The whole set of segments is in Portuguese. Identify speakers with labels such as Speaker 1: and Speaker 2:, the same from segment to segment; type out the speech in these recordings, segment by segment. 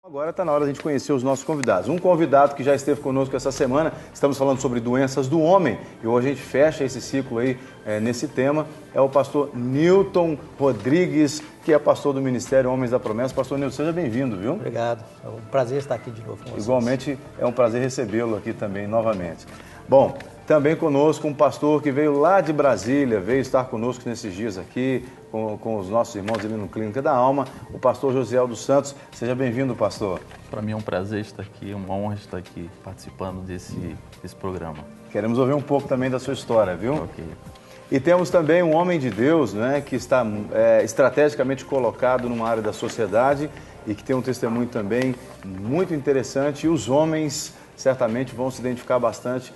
Speaker 1: Agora está na hora de a gente conhecer os nossos convidados. Um convidado que já esteve conosco essa semana, estamos falando sobre doenças do homem, e hoje a gente fecha esse ciclo aí nesse tema, é o pastor Newton Rodrigues, que é pastor do Ministério Homens da Promessa. Pastor Newton, seja bem-vindo, viu?
Speaker 2: Obrigado, é um prazer estar aqui de novo com vocês.
Speaker 1: Igualmente, é um prazer recebê-lo aqui também novamente. Bom, também conosco um pastor que veio lá de Brasília, veio estar conosco nesses dias aqui, com os nossos irmãos ali no Clínica da Alma, o pastor Josiel dos Santos. Seja bem-vindo, pastor.
Speaker 3: Para mim é um prazer estar aqui, uma honra estar aqui participando desse programa.
Speaker 1: Queremos ouvir um pouco também da sua história, viu?
Speaker 3: Ok.
Speaker 1: E temos também um homem de Deus, né, que está estrategicamente colocado numa área da sociedade e que tem um testemunho também muito interessante. E os homens certamente vão se identificar bastante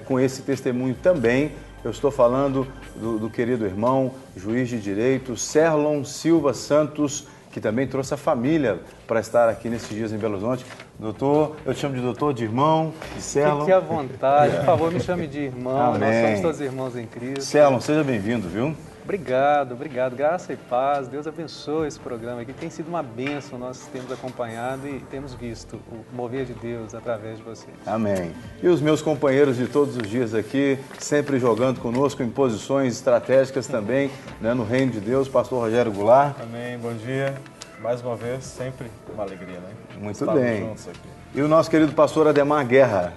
Speaker 1: com esse testemunho também. Eu estou falando do querido irmão, juiz de direito, Serlon Silva Santos, que também trouxe a família para estar aqui nesses dias em Belo Horizonte. Doutor, eu te chamo de doutor, de irmão, de Serlon.
Speaker 4: Fique à vontade, por favor, me chame de irmão.
Speaker 1: Amém.
Speaker 4: Nós somos todos irmãos em Cristo.
Speaker 1: Serlon, seja bem-vindo, viu?
Speaker 4: Obrigado, obrigado. Graça e paz. Deus abençoe esse programa aqui. Tem sido uma bênção, nós temos acompanhado e temos visto o mover de Deus através de vocês.
Speaker 1: Amém. E os meus companheiros de todos os dias aqui, sempre jogando conosco em posições estratégicas também, né, no reino de Deus, pastor Rogério Goulart.
Speaker 5: Amém, bom dia. Mais uma vez, sempre uma alegria, né?
Speaker 1: Muito
Speaker 5: Estarmos
Speaker 1: bem.
Speaker 5: juntos aqui.
Speaker 1: E o nosso querido pastor Ademar Guerra.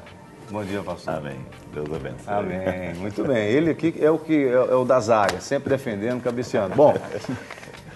Speaker 1: Bom dia, pastor.
Speaker 6: Amém. Deus abençoe.
Speaker 1: Amém. Muito bem. Ele aqui é o da zaga, sempre defendendo, cabeceando. Bom,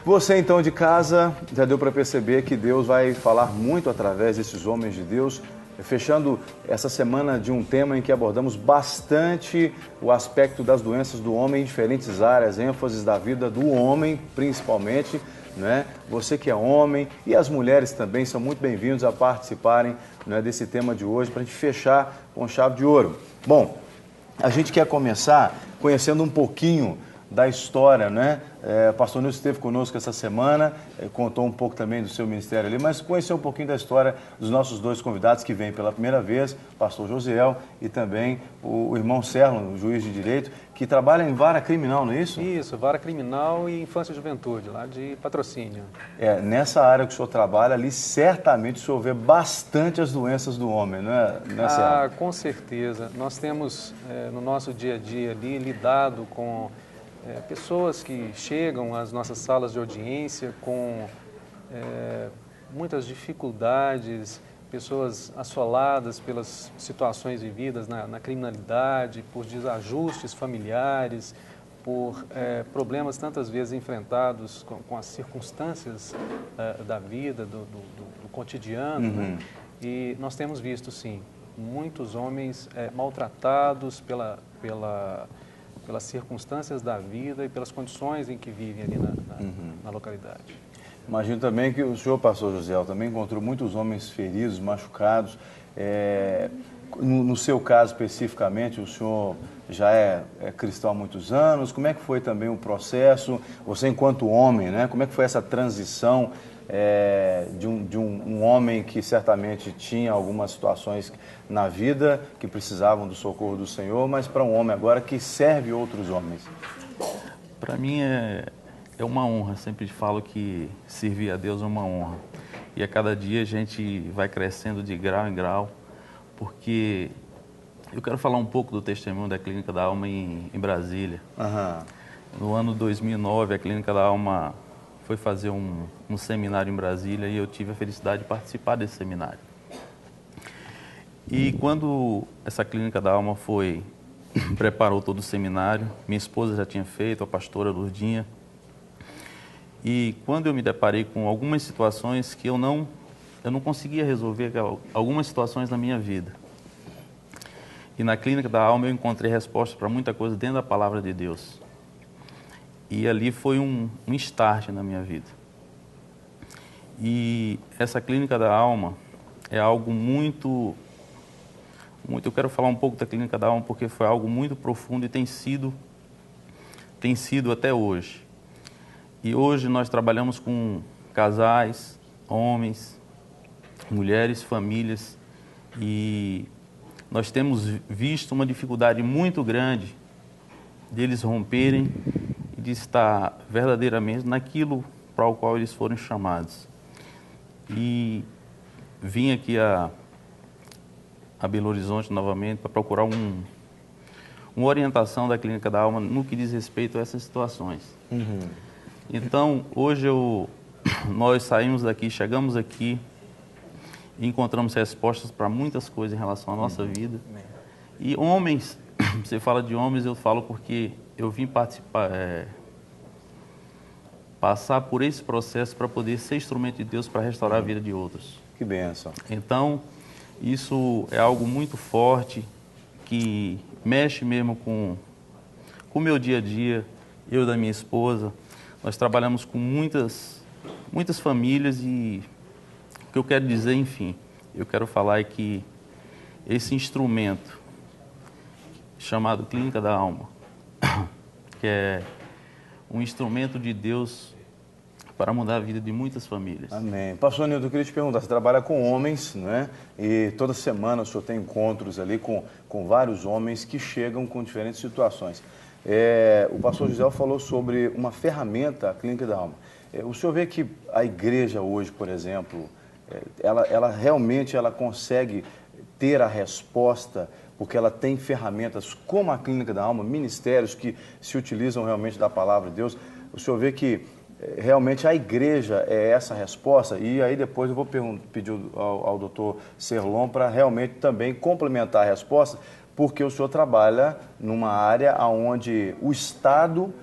Speaker 1: você então de casa, já deu para perceber que Deus vai falar muito através desses homens de Deus, fechando essa semana de um tema em que abordamos bastante o aspecto das doenças do homem em diferentes áreas, ênfases da vida do homem, principalmente, né? Você que é homem e as mulheres também são muito bem-vindos a participarem, né, desse tema de hoje para a gente fechar com chave de ouro. Bom, a gente quer começar conhecendo um pouquinho da história, né? O pastor Nilson esteve conosco essa semana, contou um pouco também do seu ministério ali, mas conhecer um pouquinho da história dos nossos dois convidados que vêm pela primeira vez, o pastor Josiel e também o irmão Serlon, o juiz de direito, que trabalha em vara criminal, não é isso?
Speaker 4: Isso, vara criminal e infância e juventude, lá de Patrocínio.
Speaker 1: Nessa área que o senhor trabalha ali, certamente o senhor vê bastante as doenças do homem, não é, Serlon?
Speaker 4: Com certeza. Nós temos no nosso dia a dia ali lidado com pessoas que chegam às nossas salas de audiência com muitas dificuldades, pessoas assoladas pelas situações vividas na criminalidade, por desajustes familiares, por problemas tantas vezes enfrentados com as circunstâncias da vida, do cotidiano. Né? E nós temos visto, sim, muitos homens maltratados pelas circunstâncias da vida e pelas condições em que vivem ali na localidade.
Speaker 1: Imagino também que o senhor, pastor Josiel, também encontrou muitos homens feridos, machucados. No seu caso especificamente, o senhor já é cristão há muitos anos. Como é que foi também o processo? Você enquanto homem, né? Como é que foi essa transição de um homem que certamente tinha algumas situações na vida que precisavam do socorro do Senhor, mas para um homem agora que serve outros homens?
Speaker 3: Para mim é uma honra, sempre falo que servir a Deus é uma honra. E a cada dia a gente vai crescendo de grau em grau, porque eu quero falar um pouco do testemunho da Clínica da Alma em Brasília. No ano 2009, a Clínica da Alma foi fazer um seminário em Brasília e eu tive a felicidade de participar desse seminário. E quando essa Clínica da Alma preparou todo o seminário, minha esposa já tinha feito, a pastora Lourdinha, e quando eu me deparei com algumas situações que eu não conseguia resolver, algumas situações na minha vida. E na Clínica da Alma eu encontrei respostas para muita coisa dentro da Palavra de Deus. E ali foi um start na minha vida. E essa Clínica da Alma é algo muito... Eu quero falar um pouco da Clínica da Alma porque foi algo muito profundo e tem sido até hoje. E hoje nós trabalhamos com casais, homens, mulheres, famílias, e nós temos visto uma dificuldade muito grande deles romperem e de estar verdadeiramente naquilo para o qual eles foram chamados. E vim aqui a Belo Horizonte novamente para procurar uma orientação da Clínica da Alma no que diz respeito a essas situações. Então, hoje nós saímos daqui, chegamos aqui e encontramos respostas para muitas coisas em relação à nossa vida. E homens, você fala de homens, eu falo porque eu vim participar, passar por esse processo para poder ser instrumento de Deus para restaurar a vida de outros.
Speaker 1: Que bênção.
Speaker 3: Então, isso é algo muito forte, que mexe mesmo com o meu dia a dia, eu e da minha esposa. Nós trabalhamos com muitas famílias e o que eu quero dizer, enfim, eu quero falar é que esse instrumento chamado Clínica da Alma, que é um instrumento de Deus para mudar a vida de muitas famílias.
Speaker 1: Amém. Pastor Nildo, eu queria te perguntar, você trabalha com homens, né? E toda semana o senhor tem encontros ali com vários homens que chegam com diferentes situações. O pastor José falou sobre uma ferramenta, a Clínica da Alma. O senhor vê que a igreja hoje, por exemplo, ela realmente consegue ter a resposta porque ela tem ferramentas como a Clínica da Alma, ministérios que se utilizam realmente da palavra de Deus. O senhor vê que realmente a igreja é essa resposta, e aí depois eu vou pedir ao doutor Serlon para realmente também complementar a resposta, porque o senhor trabalha numa área onde o Estado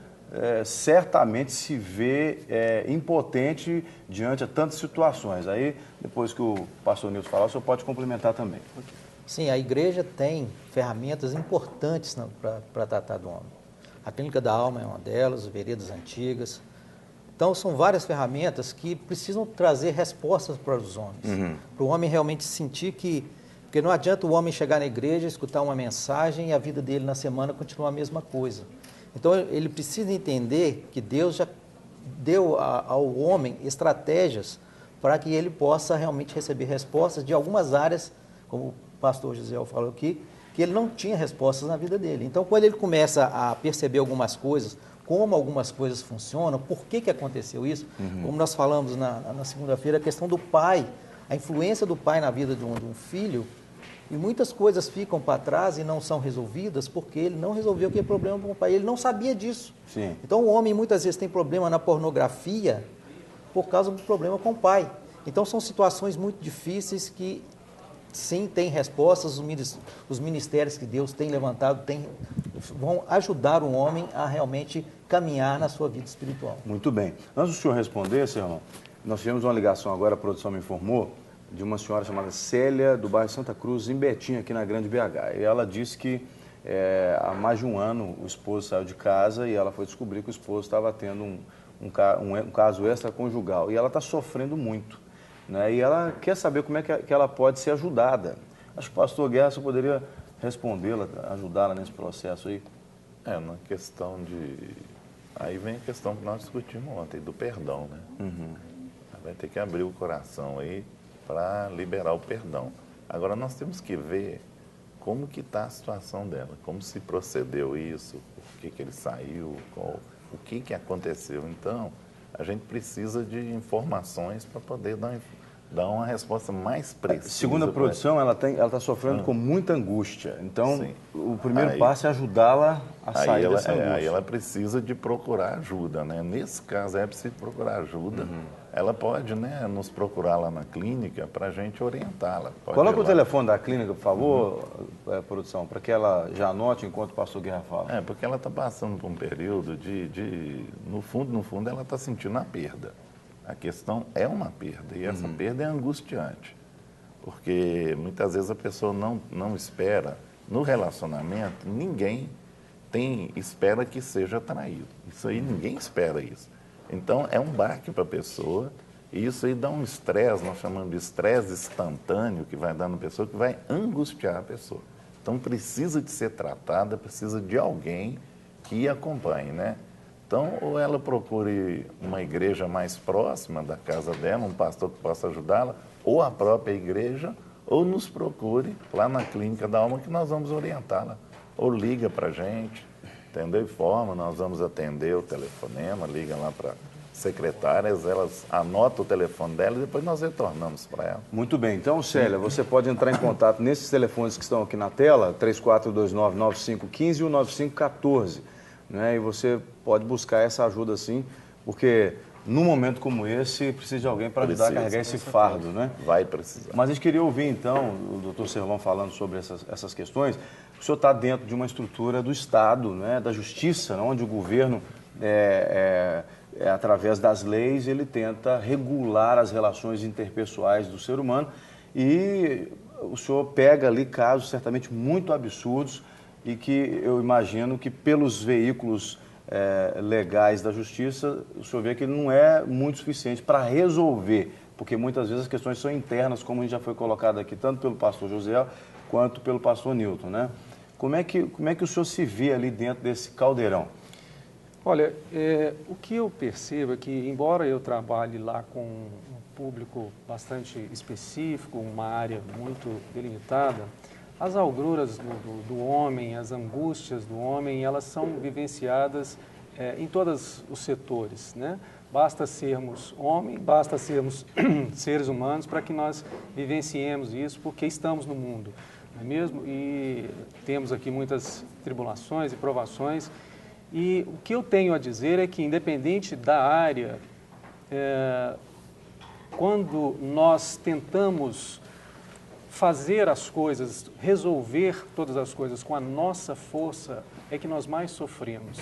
Speaker 1: certamente se vê impotente diante de tantas situações. Aí, depois que o pastor Nilson falar, o senhor pode complementar também.
Speaker 2: Sim, a igreja tem ferramentas importantes para tratar do homem. A Clínica da Alma é uma delas, veredas antigas. Então, são várias ferramentas que precisam trazer respostas para os homens. Para o homem realmente sentir que... Porque não adianta o homem chegar na igreja, escutar uma mensagem e a vida dele na semana continuar a mesma coisa. Então, ele precisa entender que Deus já deu ao homem estratégias para que ele possa realmente receber respostas de algumas áreas, como o pastor Gisel falou aqui, que ele não tinha respostas na vida dele. Então, quando ele começa a perceber algumas coisas, como algumas coisas funcionam, por que aconteceu isso, como nós falamos na segunda-feira, a questão do pai, a influência do pai na vida de um filho, e muitas coisas ficam para trás e não são resolvidas porque ele não resolveu aquele problema com o pai, ele não sabia disso.
Speaker 1: Sim.
Speaker 2: Então o homem muitas vezes tem problema na pornografia por causa do problema com o pai. Então são situações muito difíceis que sim, tem respostas, os ministérios que Deus tem levantado vão ajudar o homem a realmente caminhar na sua vida espiritual.
Speaker 1: Muito bem. Antes do senhor responder, senhor, nós tivemos uma ligação agora, a produção me informou, de uma senhora chamada Célia, do bairro Santa Cruz, em Betim, aqui na Grande BH. E ela disse que há mais de um ano o esposo saiu de casa e ela foi descobrir que o esposo estava tendo um caso extraconjugal. E ela está sofrendo muito, né? E ela quer saber como é que ela pode ser ajudada. Acho que o pastor Guerra você poderia respondê-la, ajudá-la nesse processo aí.
Speaker 6: Na questão de... Aí vem a questão que nós discutimos ontem, do perdão, né? Vai ter que abrir o coração aí para liberar o perdão. Agora, nós temos que ver como que está a situação dela, como se procedeu isso, por que ele saiu, o que aconteceu. Então, a gente precisa de informações para poder dar uma resposta mais precisa.
Speaker 1: Segundo a produção, ela está sofrendo com muita angústia. Então,
Speaker 6: Sim.
Speaker 1: o primeiro passo é ajudá-la a sair dessa angústia.
Speaker 6: Aí ela precisa de procurar ajuda, né? Nesse caso, é preciso procurar ajuda. Ela pode, né, nos procurar lá na clínica para a gente orientá-la.
Speaker 1: Coloca o telefone da clínica, por favor, produção, para que ela já anote enquanto o pastor Guerra fala.
Speaker 6: Porque ela está passando por um período no fundo, ela está sentindo a perda. A questão é uma perda, e essa perda é angustiante. Porque muitas vezes a pessoa não espera, no relacionamento, ninguém espera que seja traído. Isso aí, ninguém espera isso. Então, é um baque para a pessoa, e isso aí dá um estresse, nós chamamos de estresse instantâneo, que vai dar na pessoa, que vai angustiar a pessoa. Então, precisa de ser tratada, precisa de alguém que acompanhe, né? Então, ou ela procure uma igreja mais próxima da casa dela, um pastor que possa ajudá-la, ou a própria igreja, ou nos procure lá na Clínica da Alma, que nós vamos orientá-la. Ou liga para a gente, entendeu? Informa, nós vamos atender o telefonema, liga lá para secretárias, elas anotam o telefone dela e depois nós retornamos para ela.
Speaker 1: Muito bem. Então, Célia, você pode entrar em contato nesses telefones que estão aqui na tela, 3429-9515 e o 9514, né? E você pode buscar essa ajuda sim, porque num momento como esse, precisa de alguém para ajudar a carregar esse fardo, né?
Speaker 6: Vai precisar.
Speaker 1: Mas a gente queria ouvir, então, o doutor Servão falando sobre essas questões. O senhor está dentro de uma estrutura do Estado, né, da Justiça, onde o governo, através das leis, ele tenta regular as relações interpessoais do ser humano e o senhor pega ali casos certamente muito absurdos e que eu imagino que pelos veículos legais da Justiça, o senhor vê que não é muito suficiente para resolver, porque muitas vezes as questões são internas, como a gente já foi colocado aqui, tanto pelo pastor José quanto pelo pastor Newton, né? Como é que o senhor se vê ali dentro desse caldeirão?
Speaker 4: Olha, o que eu percebo é que, embora eu trabalhe lá com um público bastante específico, uma área muito delimitada, as agruras do homem, as angústias do homem, elas são vivenciadas em todos os setores, né? Basta sermos homem, basta sermos seres humanos para que nós vivenciemos isso, porque estamos no mundo, não é mesmo? E temos aqui muitas tribulações e provações. E o que eu tenho a dizer é que, independente da área, quando nós tentamos fazer as coisas, resolver todas as coisas com a nossa força, é que nós mais sofremos.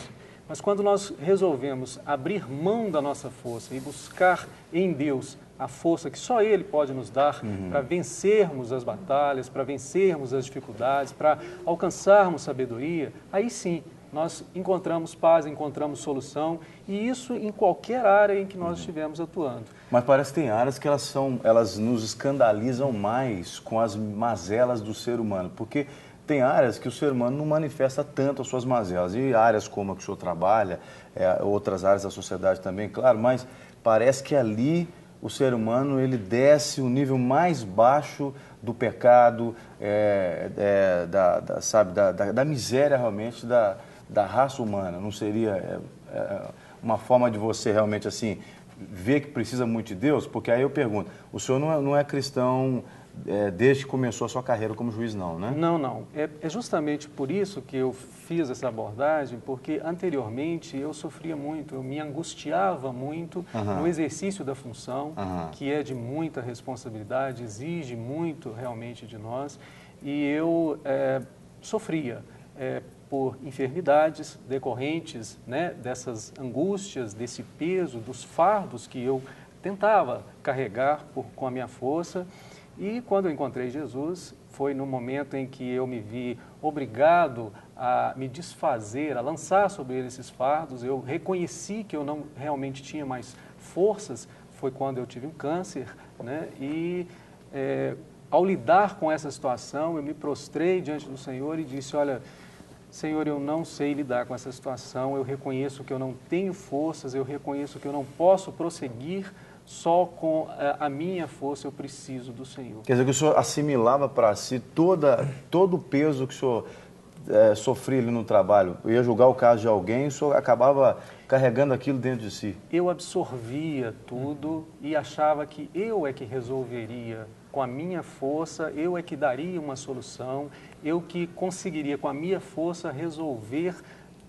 Speaker 4: Mas quando nós resolvemos abrir mão da nossa força e buscar em Deus a força que só Ele pode nos dar para vencermos as batalhas, para vencermos as dificuldades, para alcançarmos sabedoria, aí sim nós encontramos paz, encontramos solução, e isso em qualquer área em que nós estivermos atuando.
Speaker 1: Mas parece que tem áreas que elas nos escandalizam mais com as mazelas do ser humano, porque tem áreas que o ser humano não manifesta tanto as suas mazelas, e áreas como a que o senhor trabalha, outras áreas da sociedade também, claro, mas parece que ali o ser humano ele desce o nível mais baixo do pecado, da miséria realmente da raça humana. Não seria uma forma de você realmente assim ver que precisa muito de Deus? Porque aí eu pergunto, o senhor não é cristão desde que começou a sua carreira como juiz, não, né?
Speaker 4: Não. É justamente por isso que eu fiz essa abordagem, porque anteriormente eu sofria muito, eu me angustiava muito no exercício da função, que é de muita responsabilidade, exige muito realmente de nós, e eu sofria por enfermidades decorrentes, né, dessas angústias, desse peso, dos fardos que eu tentava carregar com a minha força. E quando eu encontrei Jesus, foi no momento em que eu me vi obrigado a me desfazer, a lançar sobre ele esses fardos. Eu reconheci que eu não realmente tinha mais forças, foi quando eu tive um câncer, né? E ao lidar com essa situação, eu me prostrei diante do Senhor e disse, olha, Senhor, eu não sei lidar com essa situação, eu reconheço que eu não tenho forças, eu reconheço que eu não posso prosseguir só com a minha força, eu preciso do Senhor.
Speaker 1: Quer dizer que o senhor assimilava para si todo o peso que o senhor sofria ali no trabalho. Eu ia julgar o caso de alguém, o senhor acabava carregando aquilo dentro de si.
Speaker 4: Eu absorvia tudo e achava que eu é que resolveria com a minha força, eu é que daria uma solução, eu que conseguiria com a minha força resolver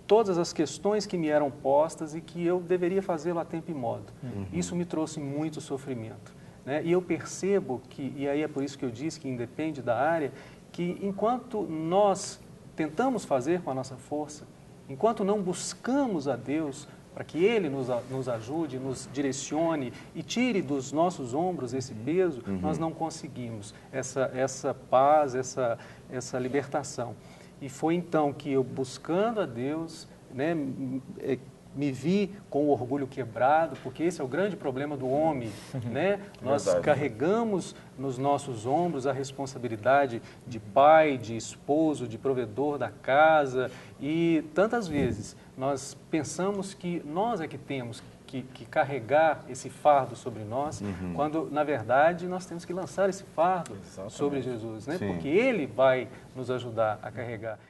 Speaker 4: todas as questões que me eram postas e que eu deveria fazê-lo a tempo e modo. Isso me trouxe muito sofrimento, né? E eu percebo que, e aí é por isso que eu disse que independe da área, que enquanto nós tentamos fazer com a nossa força, enquanto não buscamos a Deus para que Ele nos ajude, nos direcione e tire dos nossos ombros esse peso, nós não conseguimos essa paz, essa libertação. E foi então que eu, buscando a Deus, né, me vi com o orgulho quebrado, porque esse é o grande problema do homem, né? Nós carregamos nos nossos ombros a responsabilidade de pai, de esposo, de provedor da casa, e tantas vezes nós pensamos que nós é que temos que carregar esse fardo sobre nós, quando, na verdade, nós temos que lançar esse fardo sobre Jesus, né? Porque Ele vai nos ajudar a carregar.